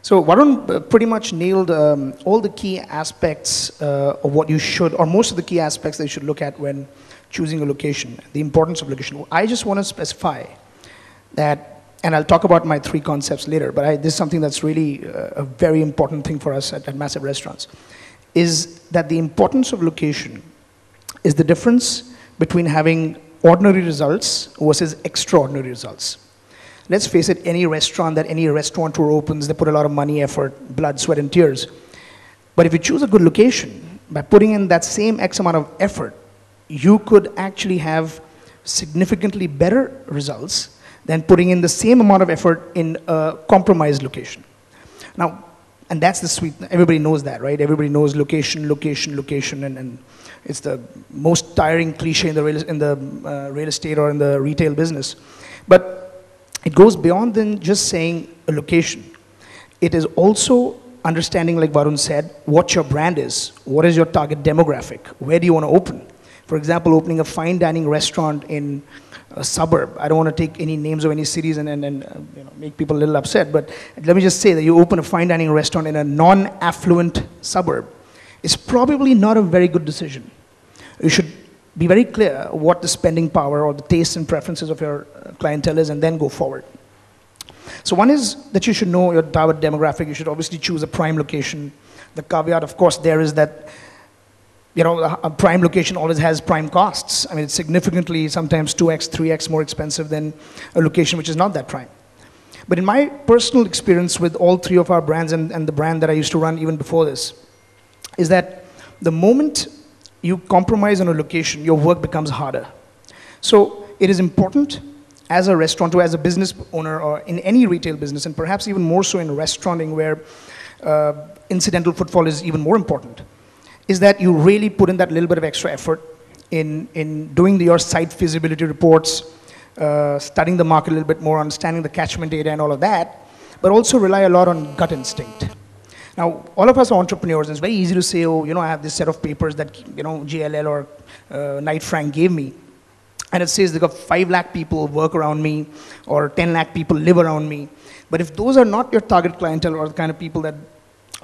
So Varun pretty much nailed all the key aspects of what you should, or most of the key aspects that you should look at when choosing a location, the importance of location. I just want to specify that, and I'll talk about my 3 concepts later, but this is something that's really a very important thing for us at Massive Restaurants, is that the importance of location is the difference between having ordinary results versus extraordinary results. Let's face it, any restaurant that any restaurateur opens, they put a lot of money, effort, blood, sweat, and tears. But if you choose a good location, by putting in that same X amount of effort, you could actually have significantly better results than putting in the same amount of effort in a compromised location. Now, and that's the sweet, everybody knows that, right? Everybody knows location, location, location, and it's the most tiring cliche in the real estate or in the retail business. But it goes beyond than just saying a location. It is also understanding, like Varun said, what your brand is. What is your target demographic? Where do you want to open? For example, opening a fine dining restaurant in a suburb. I don't want to take any names of any cities and make people a little upset, but let me just say that you open a fine dining restaurant in a non-affluent suburb. It's probably not a very good decision. You should be very clear what the spending power or the tastes and preferences of your clientele is, and then go forward. So one is that you should know your target demographic. You should obviously choose a prime location. The caveat, of course, there is that a prime location always has prime costs. I mean, it's significantly, sometimes 2x, 3x more expensive than a location which is not that prime. But in my personal experience with all 3 of our brands and the brand that I used to run even before this, is that the moment you compromise on a location, your work becomes harder. So it is important as a restaurateur, as a business owner, or in any retail business, and perhaps even more so in restauranting where incidental footfall is even more important, is that you really put in that little bit of extra effort in doing your site feasibility reports, studying the market a little bit more, understanding the catchment data and all of that, but also rely a lot on gut instinct. Now, all of us are entrepreneurs, and it's very easy to say, oh, I have this set of papers that, JLL or Knight Frank gave me. And it says they've got 5 lakh people work around me, or 10 lakh people live around me. But if those are not your target clientele, or the kind of people that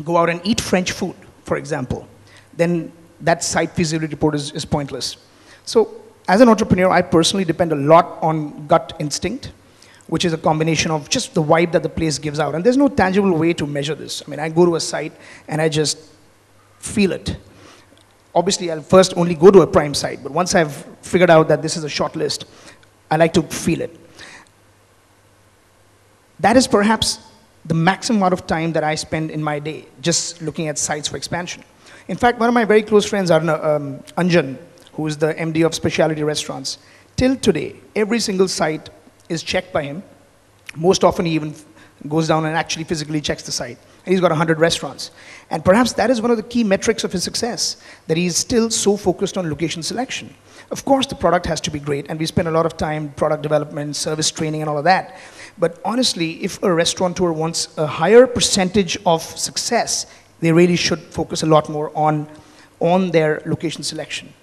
go out and eat French food, for example, then that site feasibility report is pointless. So, as an entrepreneur, I personally depend a lot on gut instinct, which is a combination of just the vibe that the place gives out. And there's no tangible way to measure this. I mean, I go to a site and I just feel it. Obviously, I'll first only go to a prime site, but once I've figured out that this is a short list, I like to feel it. That is perhaps the maximum amount of time that I spend in my day just looking at sites for expansion. In fact, one of my very close friends, Anjan, who is the MD of Specialty Restaurants, till today, every single site is checked by him. Most often he even goes down and actually physically checks the site. And he's got 100 restaurants. And perhaps that is one of the key metrics of his success, that he's still so focused on location selection. Of course, the product has to be great, and we spend a lot of time product development, service training, and all of that. But honestly, if a restaurateur wants a higher percentage of success, they really should focus a lot more on their location selection.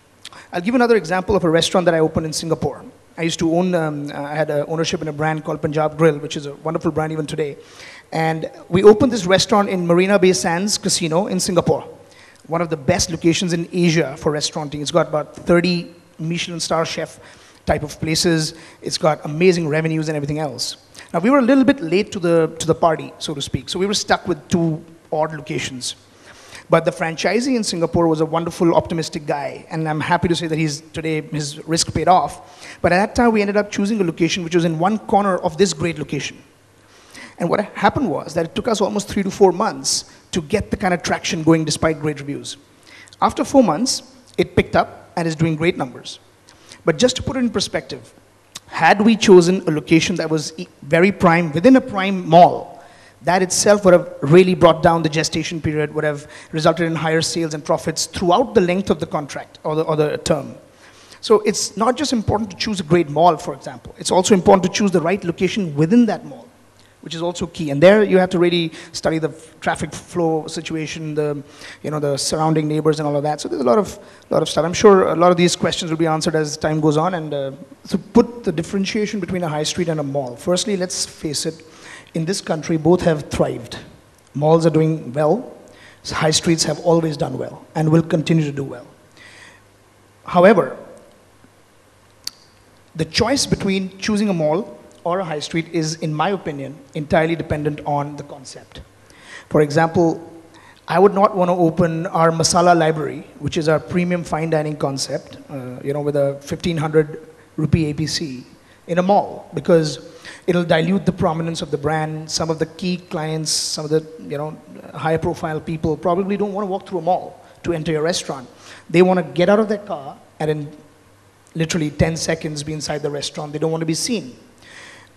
I'll give another example of a restaurant that I opened in Singapore. I used to own, I had ownership in a brand called Punjab Grill, which is a wonderful brand even today. And we opened this restaurant in Marina Bay Sands Casino in Singapore. One of the best locations in Asia for restauranting. It's got about 30 Michelin star chef type of places. It's got amazing revenues and everything else. Now, we were a little bit late to the party, so to speak. So we were stuck with 2 odd locations. But the franchisee in Singapore was a wonderful, optimistic guy, and I'm happy to say that today his risk paid off. But at that time, we ended up choosing a location which was in one corner of this great location. And what happened was that it took us almost 3 to 4 months to get the kind of traction going despite great reviews. After 4 months, it picked up and is doing great numbers. But just to put it in perspective, had we chosen a location that was very prime, within a prime mall, that itself would have really brought down the gestation period, would have resulted in higher sales and profits throughout the length of the contract or the term. So it's not just important to choose a great mall, for example. It's also important to choose the right location within that mall, which is also key. And there you have to really study the traffic flow situation, the surrounding neighbors and all of that. So there's a lot of stuff. I'm sure a lot of these questions will be answered as time goes on. And so put the differentiation between a high street and a mall. Firstly, let's face it, in this country, both have thrived. Malls are doing well. High streets have always done well and will continue to do well. However, the choice between choosing a mall or a high street is, in my opinion, entirely dependent on the concept. For example, I would not want to open our masala library, which is our premium fine dining concept, with a 1,500 rupee APC in a mall, because it'll dilute the prominence of the brand. Some of the key clients, some of the higher profile people probably don't want to walk through a mall to enter your restaurant. They want to get out of their car and in literally 10 seconds be inside the restaurant. They don't want to be seen.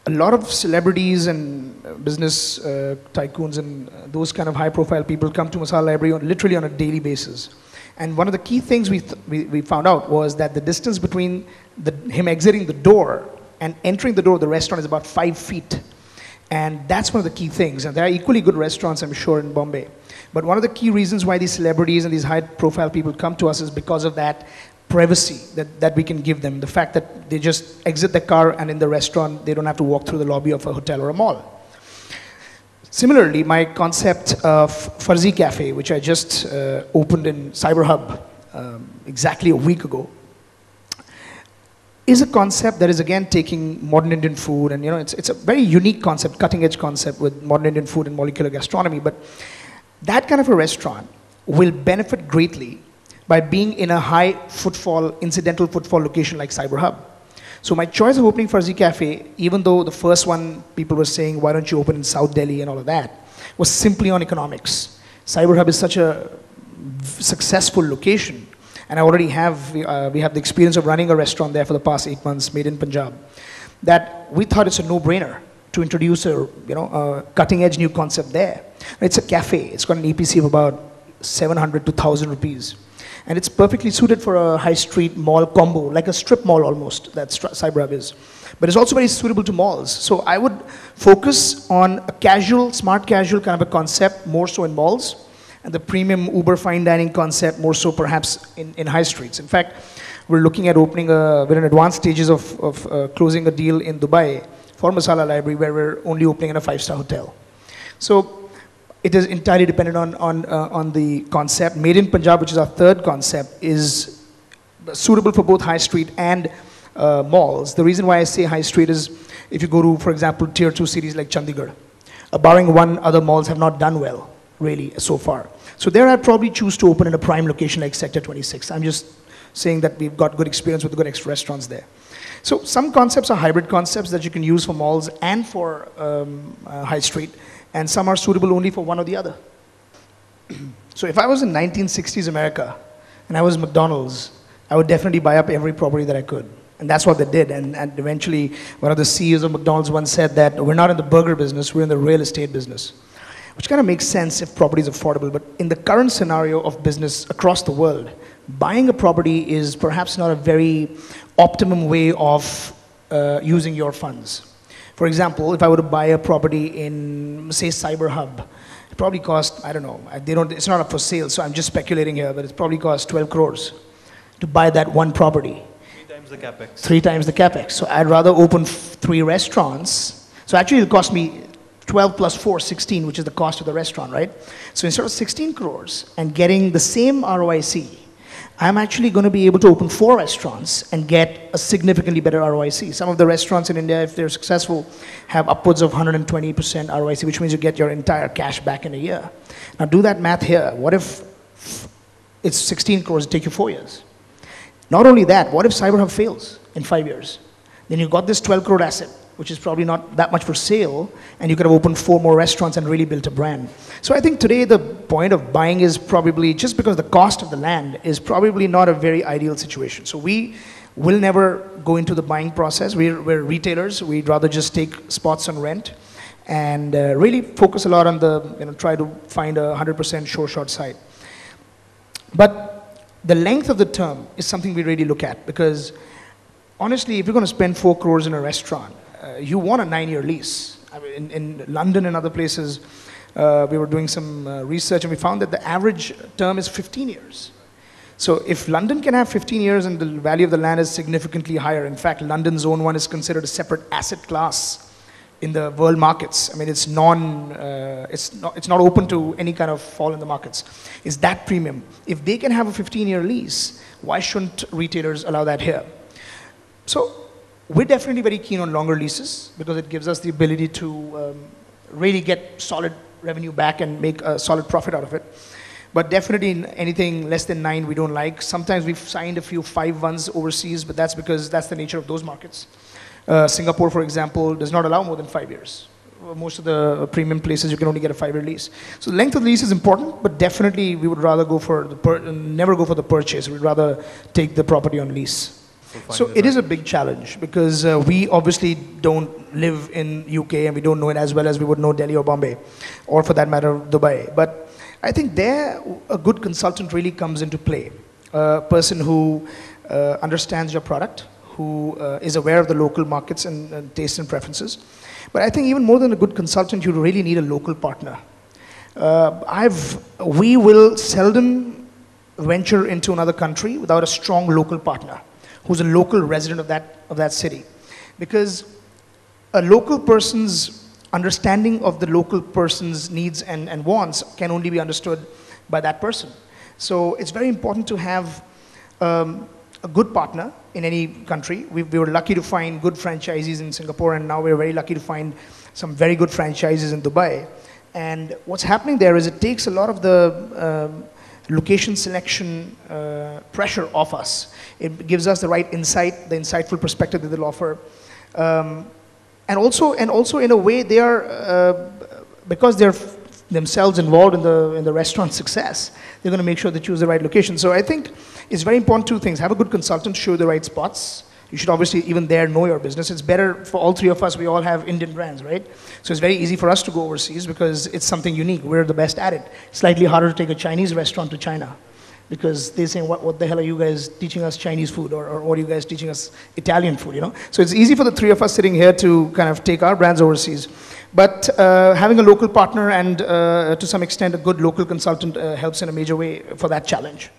A lot of celebrities and business tycoons and those kind of high profile people come to Masala Library literally on a daily basis. And one of the key things we found out was that the distance between him exiting the door and entering the door of the restaurant is about 5 feet. And that's one of the key things. And there are equally good restaurants, I'm sure, in Bombay. But one of the key reasons why these celebrities and these high profile people come to us is because of that privacy that we can give them. The fact that they just exit the car and in the restaurant, they don't have to walk through the lobby of a hotel or a mall. Similarly, my concept of Farzi Cafe, which I just opened in Cyber Hub exactly a week ago, is a concept that is again taking modern Indian food, and it's a very unique concept, cutting edge concept with modern Indian food and molecular gastronomy. But that kind of a restaurant will benefit greatly by being in a high footfall, incidental footfall location like Cyber Hub. So my choice of opening Farzi Cafe, even though the first one people were saying, why don't you open in South Delhi and all of that, was simply on economics. Cyber Hub is such a successful location, and I already have, we have the experience of running a restaurant there for the past 8 months, made in Punjab, that we thought it's a no-brainer to introduce a cutting-edge new concept there. It's a cafe. It's got an EPC of about 700 to 1,000 rupees. And it's perfectly suited for a high street mall combo, like a strip mall almost, that Cyber Hub is. But it's also very suitable to malls. So I would focus on a casual, smart casual kind of a concept, more so in malls, and the premium Uber fine dining concept more so perhaps in high streets. In fact, we're looking at opening we're in advanced stages of closing a deal in Dubai for Masala Library, where we're only opening in a 5-star hotel. So it is entirely dependent on the concept. Made in Punjab, which is our third concept, is suitable for both high street and malls. The reason why I say high street is if you go to, for example, tier 2 cities like Chandigarh, barring one, other malls have not done well, really, so far. So there I'd probably choose to open in a prime location like Sector 26. I'm just saying that we've got good experience with the good extra restaurants there. So some concepts are hybrid concepts that you can use for malls and for high street, and some are suitable only for one or the other. So if I was in 1960s America and I was McDonald's, I would definitely buy up every property that I could. And that's what they did. And eventually, one of the CEOs of McDonald's once said that we're not in the burger business, we're in the real estate business. Which kind of makes sense if property is affordable. But in the current scenario of business across the world, buying a property is perhaps not a very optimum way of using your funds. For example, if I were to buy a property in, say, Cyber Hub, it probably cost, I don't know, it's not up for sale, so I'm just speculating here, but it probably cost 12 crores to buy that one property. 3 times the capex. 3 times the capex. So I'd rather open 3 restaurants. So actually it'll cost me 12 plus 4, 16, which is the cost of the restaurant, right? So instead of 16 crores and getting the same ROIC, I'm actually going to be able to open 4 restaurants and get a significantly better ROIC. Some of the restaurants in India, if they're successful, have upwards of 120% ROIC, which means you get your entire cash back in a year. Now do that math here. What if it's 16 crores, it take you 4 years? Not only that, what if Cyber Hub fails in 5 years? Then you've got this 12 crore asset, which is probably not that much for sale, and you could have opened 4 more restaurants and really built a brand. So I think today the point of buying is probably, just because the cost of the land is probably not a very ideal situation. So we will never go into the buying process. We're retailers. We'd rather just take spots on rent and really focus a lot on try to find a 100% sure shot site. But the length of the term is something we really look at, because honestly, if you're going to spend 4 crores in a restaurant, you want a 9-year lease. I mean, in London and other places, we were doing some research and we found that the average term is 15 years. So if London can have 15 years and the value of the land is significantly higher, in fact, London Zone 1 is considered a separate asset class in the world markets. I mean, it's not open to any kind of fall in the markets. Is that premium? If they can have a 15-year lease, why shouldn't retailers allow that here? So we're definitely very keen on longer leases because it gives us the ability to really get solid revenue back and make a solid profit out of it. But definitely anything less than 9 we don't like. Sometimes we've signed a few 5-1s overseas, but that's because that's the nature of those markets. Singapore, for example, does not allow more than 5 years. Most of the premium places, you can only get a 5-year lease. So the length of the lease is important, but definitely we would rather go for never go for the purchase. We'd rather take the property on lease. So it is a big challenge because we obviously don't live in UK and we don't know it as well as we would know Delhi or Bombay, or for that matter, Dubai. But I think there a good consultant really comes into play. A person who understands your product, who is aware of the local markets and tastes and preferences. But I think even more than a good consultant, you really need a local partner. We will seldom venture into another country without a strong local partner who's a local resident of that city. Because a local person's understanding of the local person's needs and wants can only be understood by that person. So it's very important to have a good partner in any country. We were lucky to find good franchisees in Singapore, and now we're very lucky to find some very good franchises in Dubai. And what's happening there is it takes a lot of the location selection pressure off us. It gives us the right insight, the insightful perspective that they'll offer. And also in a way they are, because they're themselves involved in the restaurant success, they're going to make sure they choose the right location. So I think it's very important, 2 things. Have a good consultant show you the right spots. You should obviously even there know your business. It's better for all 3 of us, we all have Indian brands, right? So it's very easy for us to go overseas because it's something unique. We're the best at it. Slightly harder to take a Chinese restaurant to China because they're saying, what the hell are you guys teaching us Chinese food, or what are you guys teaching us Italian food, you know? So it's easy for the 3 of us sitting here to kind of take our brands overseas. But having a local partner and to some extent a good local consultant helps in a major way for that challenge.